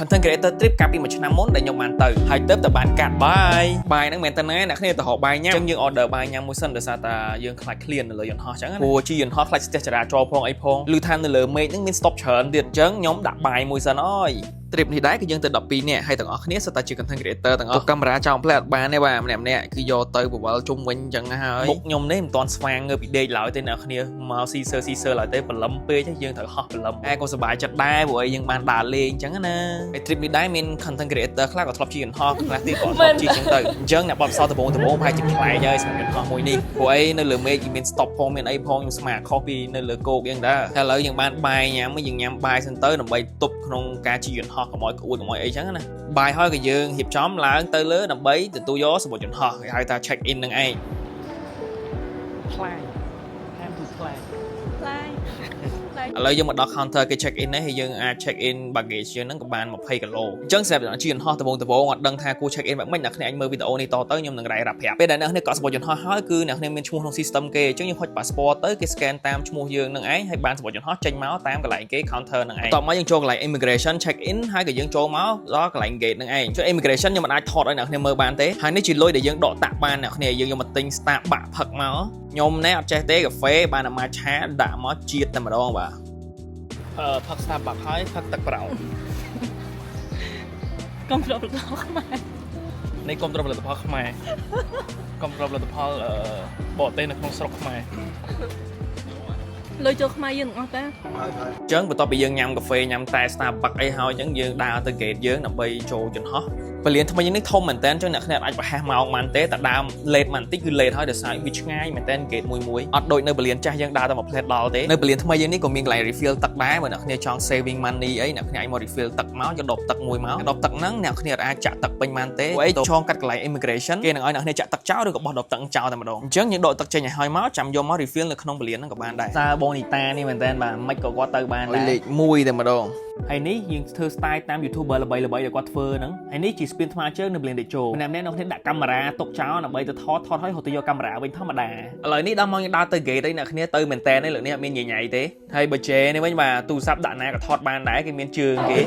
content creator trip កាលពីមួយឆ្នាំមុនដែលខ្ញុំបានទៅហើយទៅតែបានកាត់បាយហ្នឹងមែនតើណាអ្នកគ្នាទៅរកបាយញ៉ាំអញ្ចឹងយើង order បាយញ៉ាំមួយសិនដោយសារតែយើងខ្លាចឃ្លាននៅលើយន្តហោះអញ្ចឹងព្រោះជាយន្តហោះខ្លាចស្ទះចរាចរណ៍ផងអីផងឮថានៅលើមេឃហ្នឹងមាន stop ច្រើនទៀតអញ្ចឹងខ្ញុំដាក់បាយមួយសិនអើយ trip នេះដែរគឺយើងទៅ12នាក់ហើយទាំងអស់គ្នាសុទ្ធតែជា content creator ទាំងអស់កាមេរ៉ាចោលផ្លែអត់បានទេបាទម្នាក់គឺយកទៅបវល់ជុំវិញអញ្ចឹងហើយមុខខ្ញុំនេះមិនទាន់ស្វាងងើបពីដេកឡើយទេអ្នកគ្នាមកស៊ីសើឡើយទេបលឹមពេកយើងត្រូវហោះបលឹមក៏សប្បាយចិត្តដែរព្រោះយើងបានដើរលេងអញ្ចឹងណាហើយ trip នេះដែរមាន content creator ខ្លះក៏ធ្លាប់ជិះយន្តហោះខ្លះទៀតក៏ធ្លាប់ជិះអញ្ចឹងទៅអញ្ចឹងអ្នកបបផ្សោតដំបងប្រហែលជាខ្លាយហើយសម្រាប់យន្តហោះមួយនេះព្រោះអីនៅលើមេឃមាន stop ផងមានអីផងខ្ញុំស្មានខុសពីនៅលើគោកអញ្ចឹងដែរតែឥឡូវយើងបានបាយញ៉ាំយើងញ៉ាំបាយសិនទៅដើម្បីទប់ក្នុងការជិះយន្តហោះកុំឲ្យក្អួតកុំឲ្យអីចឹងណាបាយហើយក៏យើងរៀបចំឡើងទៅលើដើម្បីទទួលយកសម្បត្តិយន្តហោះគេហៅថា check in នឹងឯងខ្លាយហាមទូខ្លាយឥឡូវយើងមកដល់ counter គេ check in នេះហើយយើងអាច check in baggage យើងហ្នឹងក៏បាន20គីឡូអញ្ចឹងសម្រាប់ជិះយន្តហោះដំបងអត់ដឹងថាគួរ check in បែបម៉េចអ្នកគ្នាអាចមើលវីដេអូនេះតទៅខ្ញុំនឹងរ៉ាយរ៉ាប់ប្រាប់ពេលដែលអ្នកគ្នាកក់សម្បត្តិយន្តហោះហើយគឺអ្នកគ្នាមានឈ្មោះក្នុង system គេអញ្ចឹងយើងហុច passport ទៅគេ scan តាមឈ្មោះយើងនឹងឯងហើយបានសម្បត្តិយន្តហោះចេញមកតាមកន្លែងគេ counter នឹងឯងតោះមកយើងចូលកន្លែង immigration check in ហើយក៏យើងចូលមកដល់កន្លែង gate នឹងឯងចុះ immigration ខ្ញុំមិនអាចថតឲ្យអ្នកគ្នាមើលបានទេហើយនេះជាលុយដែលយើងដកតាក់បានអ្នកគ្នាយើងយកមកទិញ Starbucks ផឹកមកខ្ញុំណែអត់ចេះទេកាហ្វេបានតែមកឆាដាក់មកជាតិតែម្ដងបាទផឹក Starbucks ហើយផឹកទឹកប្រោកុំប្រផលិតផលខ្មែរនេះកុំប្រផលិតផលខ្មែរកុំប្រផលិតផលបរទេសនៅក្នុងស្រុកខ្មែរលុយចូលខ្មែរយើងទាំងអស់តាអញ្ចឹងបន្ទាប់ពីយើងញ៉ាំកាហ្វេញ៉ាំតែ Starbucks អីហើយអញ្ចឹងយើងដើរទៅ gate យើងដើម្បីចូលយន្តហោះពលានថ្មីនេះធំមែនតើអញ្ចឹងអ្នកគ្នាអាចប្រហែសម៉ោងបានទេតែដើម late បន្តិចគឺ late ហើយដោយសារវាឆ្ងាយមែនតើ gate មួយអត់ដូចនៅពលានចាស់យើងដើរតែមួយផ្លែតដល់ទេនៅពលានថ្មីយើងនេះក៏មានកន្លែង refill ទឹកដែរបើអ្នកគ្នាចង់ saving money អីអ្នកគ្នាអាចមក refill ទឹកមកយកដបទឹកមួយមកដបទឹកហ្នឹងអ្នកគ្នាអាចចាក់ទឹកពេញបានទេព្រោះអីឆ្លងកាត់កន្លែង immigration គេនឹងឲ្យអ្នកគ្នាចាក់ទឹកចោលឬក៏បោះដបទឹកចោលតែម្ដងអញ្ចឹងយើងដកទឹកចេញឲ្យហើយមកចាំយកមក refill នៅក្នុងពលានហ្នឹងក៏បានដែរតើបងនីតានេះមែនតើបាទមិនក៏គាត់ទៅបានដែរលេខ1តែម្ដងហើយនេះយើងធ្វើ style តាម YouTuber ល្បីៗដែលគាត់ធ្វើហ្នឹងហើយនេះជា spin ថ្មជើងនៅពលានតេជោម្នាក់ៗនៅគ្នាដាក់កាមេរ៉ាទុកចោលដើម្បីទៅថតហើយហូតទៅយកកាមេរ៉ាវិញធម្មតាឥឡូវនេះដល់មកយើងដើរទៅ gate ឯអ្នកគ្នាទៅមែនតើនេះលើនេះអត់មានញញ៉ៃទេហើយបើជេនេះវិញបាទទូរស័ព្ទដាក់ណាក៏ថតបានដែរគេមានជើងគេ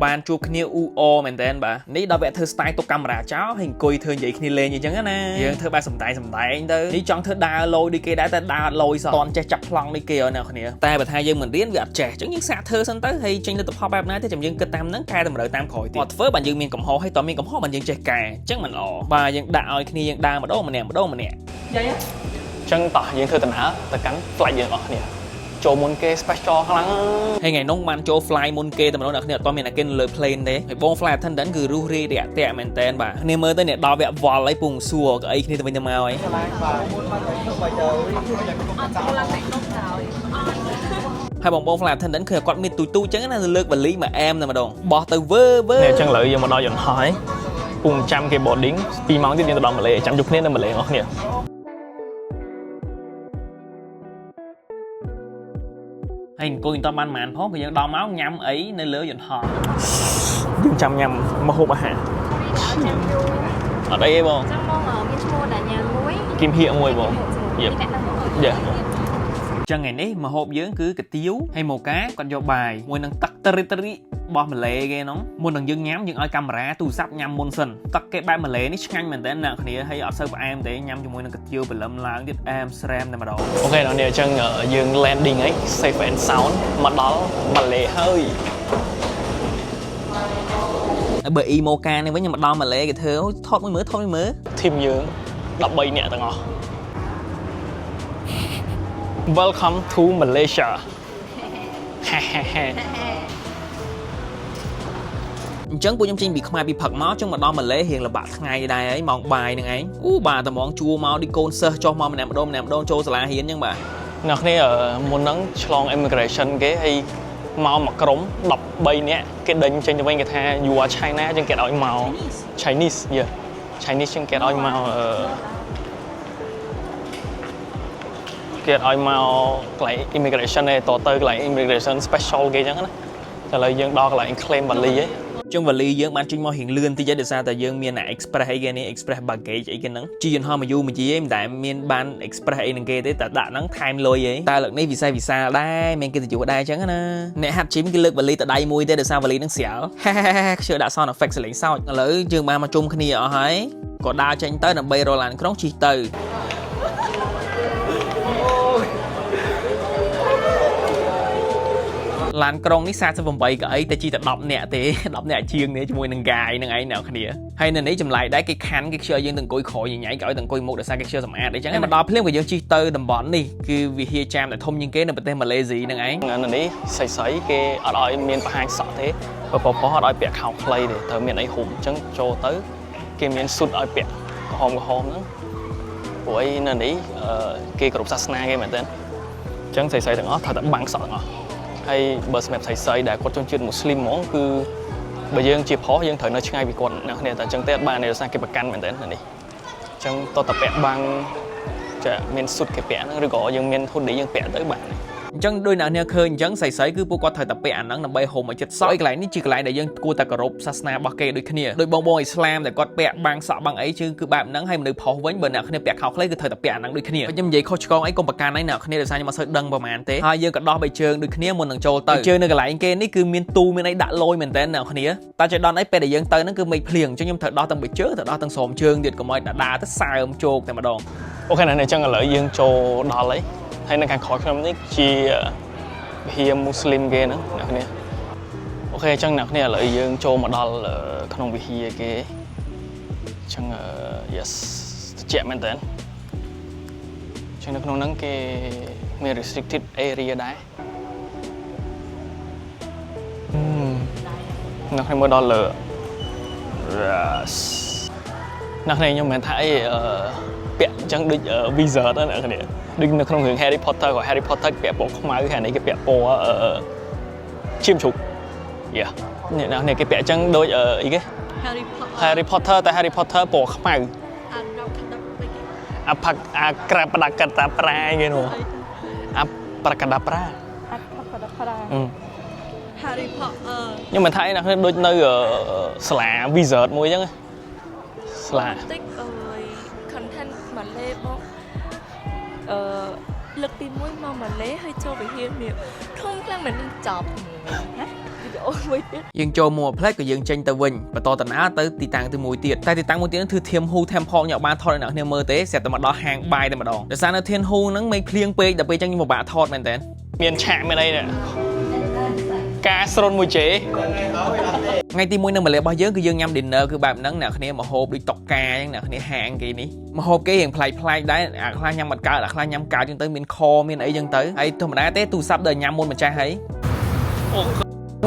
បានជួបគ្នាអ៊ូអមែនតើបាទនេះដល់វគ្គធ្វើ style ទុកកាមេរ៉ាចោលហើយអង្គុយធ្វើនិយាយគ្នាលេងអញ្ចឹងណាយើងធ្វើបែបសំដែងទៅនេះចង់ធ្វើដើរលយដូចគេដែរតែដើរលយសោះតន់ចេះចាប់ប្លង់ដូចគេអ្នកគ្នាតែបើថាយើងមិនរៀនវាអត់ចេះអញ្ចឹងយើងសាកធ្វើសិនទៅហើយចេញលទ្ធផលបែបណាទេចាំយើងគិតតាមហ្នឹងកែតម្រូវតាមក្រោយទៀតអត់ធ្វើបានយើងមានកំហុសហើយតើមានកំហុសបានយើងចេះកែអញ្ចឹងមិនល្អបាទយើងដាក់ឲ្យគ្នាយើងដើរម្ដងម្នាក់យាយអញ្ចឹងតោះយើងធ្វើដំណើរទៅកាន់ flight យើងអស់គ្នាចូលមុនគេ special ខ្លាំងហើយថ្ងៃនោះបានចូល fly មុនគេតែម្ដងអ្នកគ្នាអត់មានអ្នកគេលើ plane ទេហើយបង flight attendant គឺរុះរាយរាក់ទាក់មែនតើបាទគ្នាមើលទៅអ្នកដល់វគ្គវល់ហើយពងសួរក៏អីគ្នាទៅវិញទៅមកហើយហើយបង flight attendant គឺគាត់មានទូអញ្ចឹងណាលើកវ៉ាលីមកអែមតែម្ដងបោះទៅវើនេះអញ្ចឹងឥឡូវយើងមកដល់យន្តហោះហើយពងចាំគេ boarding 2ម៉ោងទៀតយើងទៅដល់ម៉ាឡេចាំជួបគ្នានៅម៉ាឡេអស់គ្នាហើយអង្គុយមិនតាន់បានផងគឺយើងដល់មកញ៉ាំអីនៅលើយន្តហោះយើងចាំញ៉ាំម្ហូបអាហារអត់អីទេបងចាំបងមានឈ្មោះដែលញ៉ាំមួយគីមហៀកមួយបងយេចឹងថ្ងៃនេះម្ហូបយើងគឺកាទៀវហើយម៉ូកាគាត់យកបាយមួយនឹងទឹកតរិបោះម៉ាឡេគេហ្នឹងមុននឹងយើងញ៉ាំយើងឲ្យកាមេរ៉ាទូរស័ព្ទញ៉ាំមុនសិនទឹកគេបែបម៉ាឡេនេះឆ្ងាញ់មែនតើអ្នកគ្នាហើយអត់សូវផ្អែមទេញ៉ាំជាមួយនឹងកាទៀវបលឹមឡើងទៀតអែមស្រែមតែម្ដងអូខេដល់នេះអញ្ចឹងយើង landing ហើយ safe and sound មកដល់ម៉ាឡេហើយបើអ៊ីម៉ូកានេះវិញខ្ញុំមកដល់ម៉ាឡេគេធ្វើថតមួយមើលធីមយើង13នាក់ទាំងអស់ Welcome to Malaysia អញ្ចឹងពួកខ្ញុំចេញពីខ្មែរពីផឹកមកចង់មកដល់ម៉ាឡេរៀងលំបាកថ្ងៃដែរហើយម៉ោងបាយហ្នឹងឯងបាទតែហ្មងជួមកដូចកូនសិស្សចុះមកម្នាក់ម្ដងចូលសាលារៀនអញ្ចឹងបាទអ្នកគ្នាមុនហ្នឹងឆ្លង immigration គេហើយមកក្រុម13នាក់គេដេញចេញទៅវិញគេថា you are China អញ្ចឹងគេឲ្យមក Chinese ចឹងគេឲ្យមកគេឲ្យមកកន្លែង immigration ឯតទៅកន្លែង immigration special គេអញ្ចឹងណាតែឥឡូវយើងដល់កន្លែង claim បាលីឯង ចឹងវ៉ាលីយើងបានចេញមករៀងលឿនតិចដោយសារតែយើងមាន express អីគេនេះ express baggage អីគេហ្នឹងជីយន្តហោះមកយូរមកយាយមិនដែលមានបាន express អីនឹងគេទេតែដាក់ហ្នឹងថែមលុយអីតែលើកនេះវិស័យវិសាលដែរមានកិត្តិយសដែរចឹងណាអ្នកហាត់ gym គេលើកវ៉ាលីទៅដៃមួយទេដោយសារវ៉ាលីហ្នឹងស្រាលខ្ជិលដាក់ sound effect សលេងសើចឥឡូវយើងបានមកជុំគ្នាអស់ហើយក៏ដើរចេញទៅដើម្បីរកឡានក្រុងជិះទៅឡានក្រុងនេះ48កៅអីតែជិះតែ10នាក់ទេ10នាក់ជាងនេះជាមួយនឹងកាយនឹងឯងអ្នកគ្នាហើយនៅនេះចម្លែកដែរគេខាន់គេខ្ជិលយើងទៅអង្គុយក្រោយញ៉ៃៗក៏ឲ្យទៅអង្គុយមុខដោយសារគេខ្ជិលសម្អាតអីចឹងមកដល់ភ្លាមក៏យើងជិះទៅតំបន់នេះគឺវិហារចាមដែលធំជាងគេនៅប្រទេសម៉ាឡេស៊ីនឹងឯងនៅនេះស្រីៗគេអត់ឲ្យមានបង្ហាញសក់ទេប្រុសៗអត់ឲ្យពាក់ខោខ្លីទេត្រូវមានអីហុំអញ្ចឹងចូលទៅគេមានស៊ុតឲ្យពាក់ក្រហមហ្នឹងព្រោះអីនៅនេះគេគ្រប់សាសនាគេមែនទេអញ្ចឹងស្រីៗទាំងអស់ត្រូវតែបាំងសក់ទាំងអស់ហើយបើសម្រាប់ស្រីៗដែលគាត់ចូលជាតិមូស្លីមហ្មងគឺបើយើងជាប្រុសយើងត្រូវនៅឆ្ងាយពីគាត់អ្នកគ្នាតែអញ្ចឹងទេអត់បានទេដោយសារគេប្រកាន់មែនទេនេះអញ្ចឹងតតពាក់បាំងចាមានស៊ុតគេពាក់ហ្នឹងឬក៏យើងមានហ៊ុឌីយើងពាក់ទៅបានអញ្ចឹងដោយអ្នកគ្នាឃើញអញ្ចឹងស្រីៗគឺពួកគាត់ត្រូវតែពាក់អាហ្នឹងដើម្បីហុំឲ្យចិត្តសក់ឲ្យកន្លែងនេះជាកន្លែងដែលយើងគួរតែគោរពសាសនារបស់គេដូចគ្នាដោយបងអ៊ីស្លាមដែលគាត់ពាក់បាំងសក់បាំងអីគឺបែបហ្នឹងហើយមនុស្សប្រុសវិញបើអ្នកគ្នាពាក់ខោខ្លីគឺត្រូវតែពាក់អាហ្នឹងដូចគ្នាខ្ញុំនិយាយខុសឆ្គងអីកុំប្រកាន់ឯអ្នកគ្នាដោយសារខ្ញុំអត់សូវដឹងប្រហែលទេហើយយើងក៏ដោះបីជើងដូចគ្នាមុននឹងចូលទៅជើងនៅកន្លែងគេនេះគឺមានទូមានអីដាក់លយមែនតើអ្នកគ្នាតែចៃដន្យអីពេលដែលយើងទៅហ្នឹងគឺមេឃភ្លៀងអញ្ចឹងខ្ញុំត្រូវដោះទាំងបីជើងត្រូវដោះទាំងស្រោមជើងទៀតកុំឲ្យដើរទៅសើមជោគតែម្ដងអូខេណាស់អញ្ចឹងឥឡូវយើងចូលដល់ហើយហើយនៅខាងក្រោយខ្ញុំនេះជាវិហារមូស្លីមគេហ្នឹងអ្នកគ្នាអូខេអញ្ចឹងអ្នកគ្នាឥឡូវយើងចូលមកដល់ក្នុងវិហារគេអញ្ចឹង yes ត្រជាក់មែនតើអញ្ចឹងនៅក្នុងហ្នឹងគេមាន restricted area ដែរអ្នកគ្នាមើលដល់លើអ្នកគ្នាខ្ញុំមិនថាអីពាក់អញ្ចឹងដូច wizard ណាអ្នកគ្នាដូចនៅក្នុងរឿង Harry Potter ក៏ Harry Potter ពាក់ពណ៌ខ្មៅហើយនេះគេពាក់ពណ៌ឈាមជ្រូកយ៉ានេះគេពាក់អញ្ចឹងដូចអីគេ Harry Potter តែ Harry Potter ពណ៌ខ្មៅអាក្រាបដាកាតាប្រាគេនោះអាប្រកាដាប្រា Harry Potter ខ្ញុំមិនថាអីណាដូចនៅសាលា wizard មួយអញ្ចឹងសាលាcontent ម៉ាឡេបងលើកទី1មកម៉ាឡេហើយចូលវិហារនេះធំខ្លាំងមែននឹងចប់ណាវីដេអូមួយទៀតយើងចូលមកផ្លែក៏យើងចេញទៅវិញបន្តដំណើរទៅទីតាំងទីមួយទៀតតែទីតាំងមួយទៀតគឺធៀមហ៊ូ Temple ខ្ញុំបានថតឲ្យអ្នកគ្នាមើលទេស្រាប់តែមកដល់ហាងបាយតែម្ដងដោយសារនៅធៀមហ៊ូហ្នឹងមេឃភ្លៀងពេកដល់ពេលអញ្ចឹងខ្ញុំពិបាកថតមែនតើមានឆាកមានអីនេះការស្រូនមួយជេថ្ងៃទី1នៅម៉ាឡេរបស់យើងគឺយើងញ៉ាំ dinner គឺបែបហ្នឹងអ្នកគ្នាមកហូបដូចតុកកាអញ្ចឹងអ្នកគ្នាហាងគេនេះមកហូបគេរៀងប្លែកដែរអាខ្លះញ៉ាំអត់កើតអាខ្លះញ៉ាំកើតអញ្ចឹងទៅមានខមានអីអញ្ចឹងទៅហើយធម្មតាទេទូរស័ព្ទដល់ញ៉ាំមុនម្ចាស់ហើយអូ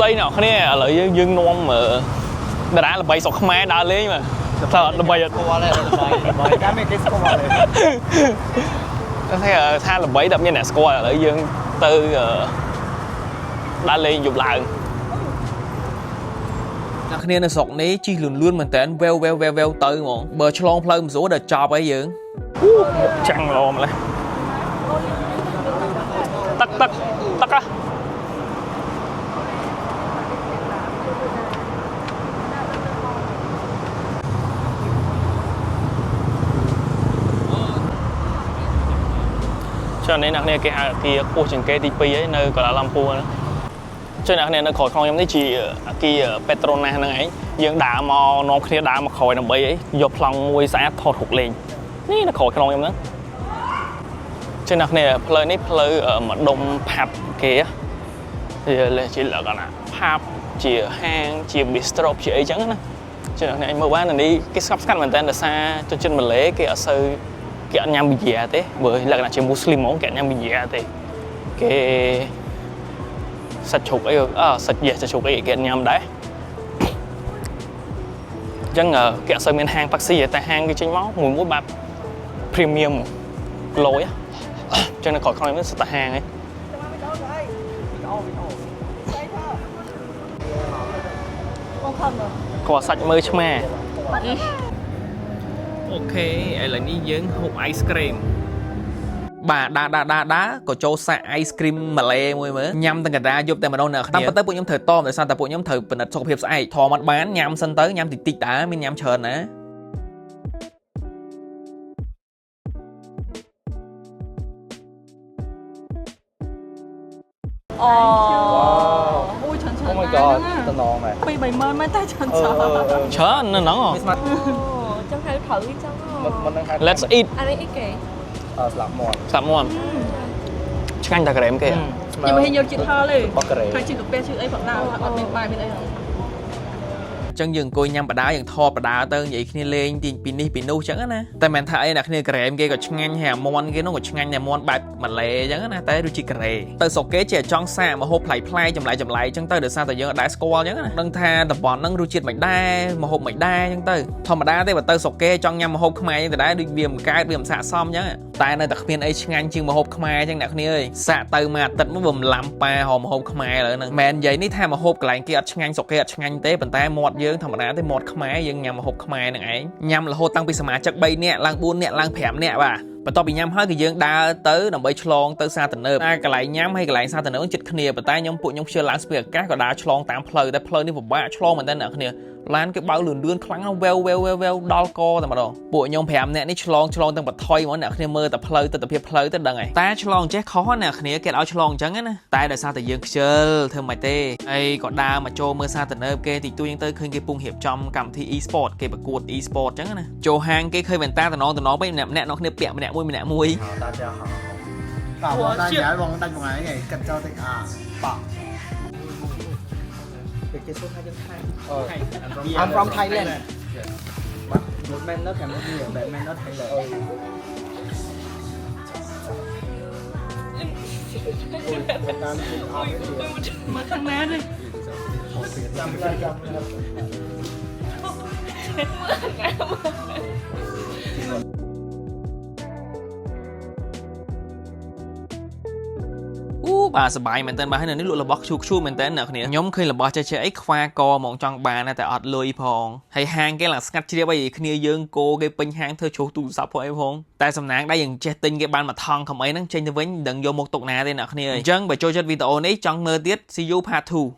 ដីអ្នកគ្នាឥឡូវយើងនាំតារាល្បីស្រុកខ្មែរដើរលេងមកតែអត់ល្បីអត់ស្គាល់ទេល្បីតែមិនគេស្គាល់ទេតែថាល្បីតែមានអ្នកស្គាល់ឥឡូវយើងទៅដើរលេងយប់ឡើងអ្នកគ្នានៅស្រុកនេះជិះលឿនមែនតើវេវទៅហ្មងបើឆ្លងផ្លូវមិនស្រួលដល់ចប់ហើយយើងចាំងឡម្លេះទឹកហ៎ច្រើននេះអ្នកគ្នាគេហៅអគារខ្ពស់ជាងគេទី2ហើយនៅកូឡាឡាំពួរហ្នឹងចុះអ្នកគ្នានៅក្រោយក្នុងខ្ញុំនេះជាអគារ Petronas ហ្នឹងឯងយើងដើរមកនាំគ្នាដើរមកក្រោយដើម្បីអីយកប្លង់មួយស្អាតថតរូបលេងនេះនៅក្រោយក្នុងខ្ញុំហ្នឹងចុះអ្នកគ្នាផ្លូវនេះផ្លូវម្ដុំផាប់គេជាលក្ខណៈផាប់ជាហាងជា bistro ជាអីចឹងណាចុះអ្នកគ្នាមើលបាននេះគេស្កប់ស្កាត់មែនតើដោយសារជនជាតិម៉ាឡេគេអត់សូវគេអត់ញ៉ាំប៊ីយ៉ាទេបើលក្ខណៈជាមូស្លីមហ្មងគេអត់ញ៉ាំប៊ីយ៉ាទេគេសាច់ជ្រូកអីសាច់ជ្រូកអីគេញ៉ាំដែរអញ្ចឹងគេអត់សូវមានហាងប៉ាក់ស៊ីតែហាងគេចេញមកមួយបែប premium លយអញ្ចឹងនៅក្រោយខ្ញុំនេះសិតតែហាងឯងគាត់សាច់មើលឆ្មាអូខេឥឡូវនេះយើងហូប ice cream បាទដាក៏ចូលសាក់ ice cream ម៉ាឡេមួយមើលញ៉ាំទាំងកណ្ដាលយប់តែម្ដងនៅតាមពិតទៅពួកខ្ញុំត្រូវតមដោយសារតែពួកខ្ញុំត្រូវពិនិត្យសុខភាពស្អែកធំអត់បានញ៉ាំសិនទៅញ៉ាំតិចដែរមានញ៉ាំច្រើនណាអូ អូយច្រើន Oh my god តំណងហ៎ ពី30000មែនតែច្រើន ច្រើននៅហ្នឹង trong hai thử trong មិននឹងហៅ Let's eat anh ấy ít kể ស្លាប់មាត់ ស្លាប់មាន់ឆ្ងាញ់តែក្រែមគេ ខ្ញុំមិនហ៊ានយកជាតិហឹរទេ បកការ៉េ ហើយជាតិកាហ្វេជាតិអីផងដែរអត់មានបាយមានអីហ្នឹង ចឹងយើងអង្គុយញ៉ាំបដាយើងថតបដាទៅនិយាយគ្នាលេងទីពីនេះពីនោះចឹងណាតែមិនថាអីអ្នកគ្នាក្រែមគេក៏ឆ្ងាញ់ហើយអាមាន់គេនោះក៏ឆ្ងាញ់តែមាន់បែបម៉ាឡេចឹងណាតែរសជាតិការ៉េទៅស្រុកគេជាចង់សាកមកហូបផ្លែចម្លែកចឹងទៅដោយសារតែយើងអត់ដែរស្គាល់ចឹងណាដឹងថាតំបន់ហ្នឹងរសជាតិមិនដែរមកហូបមិនដែរចឹងទៅធម្មតាទេបើទៅស្រុកគេចង់ញ៉ាំមកហូបខ្មែរចឹងទៅដែរដូចវាមិនកើតវាមិនស័ក្តិសមចឹងតែនៅតែគ្មានអីឆ្ងាញ់ជាងមកហូបខ្មែរចឹងអ្នកគ្នាអើយសាកទៅមួយអាទិត្យមកបំឡាំប៉ាហៅមកហូបខ្មែរលើហ្នឹងមែននិយាយនេះថាមកហូបកន្លែងគេអត់ឆ្ងាញ់ស្រុកគេអត់ឆ្ងាញ់ទេប៉ុន្តែមាត់យើងធម្មតាទេមាត់ខ្មែរយើងញ៉ាំម្ហូបខ្មែរនឹងឯងញ៉ាំរហូតតាំងពីសមាជិក3នាក់ឡើង4នាក់ឡើង5នាក់បាទបន្ទាប់ពីញ៉ាំហើយគឺយើងដើរទៅដើម្បីឆ្លងទៅសាទំនើបកន្លែងញ៉ាំហើយកន្លែងសាទំនើបជិតគ្នាប៉ុន្តែពួកខ្ញុំខ្ជិលឡើងស្ពីអាកាសក៏ដើរឆ្លងតាមផ្លូវតែផ្លូវនេះពិបាកឆ្លងមែនតើអ្នកគ្នាឡានគេបើកលឿនខ្លាំងណាស់វែវដល់កតែម្ដងពួកខ្ញុំ5នាក់នេះឆ្លងទាំងបថុយហ្មងអ្នកគ្នាមើលតែផ្លូវទិដ្ឋភាពផ្លូវទៅដឹងហើយតែឆ្លងចេះខុសអ្នកគ្នាគេឲ្យឆ្លងអញ្ចឹងណាតែដោយសារតែយើងខ្ជិលធ្វើមិនទេហើយក៏ដើរមកចូលមើលសាទំនើបគេតិចតួចហ្នឹងទៅឃើញគេពុងរៀបចំកម្មវិធី e-sport គេប្រកួត e-sport អញ្ចឹងណាចូលហាងគេឃើញវ៉ែនតាតំណងពេកម្នាក់នោះគ្នាពាក់ម្នាក់មួយ តាចាហៅបងតាញ៉ាយបងដាច់បងឯងកាត់ចោលតិចប៉គេសុខថាយើងថៃ I'm from Thailand បាទមួយមែននៅខាងនេះបែបមែននៅ Thailand តាមទីអត់ទេ មកខាងណាទេ ចាំឡើយ បាទសប្បាយមែនតើបាទហើយនៅនេះលក់របស់ខ្ជូរមែនតើអ្នកគ្នាខ្ញុំឃើញរបស់ចេះអីខ្វាកហ្មងចង់បានតែអត់លុយផងហើយហាងគេឡើងស្ងាត់ជ្រាបអីគ្នាយើងគោគេពេញហាងធ្វើជ្រុះទូរស័ព្ទផងអីផងតែសំណាងដែរយើងចេះទិញគេបានមួយថងខំអីហ្នឹងចេញទៅវិញមិនដឹងយកមកទុកណាទេអ្នកគ្នាអញ្ចឹងបើចូលចិត្តវីដេអូនេះចង់មើលទៀត See you part 2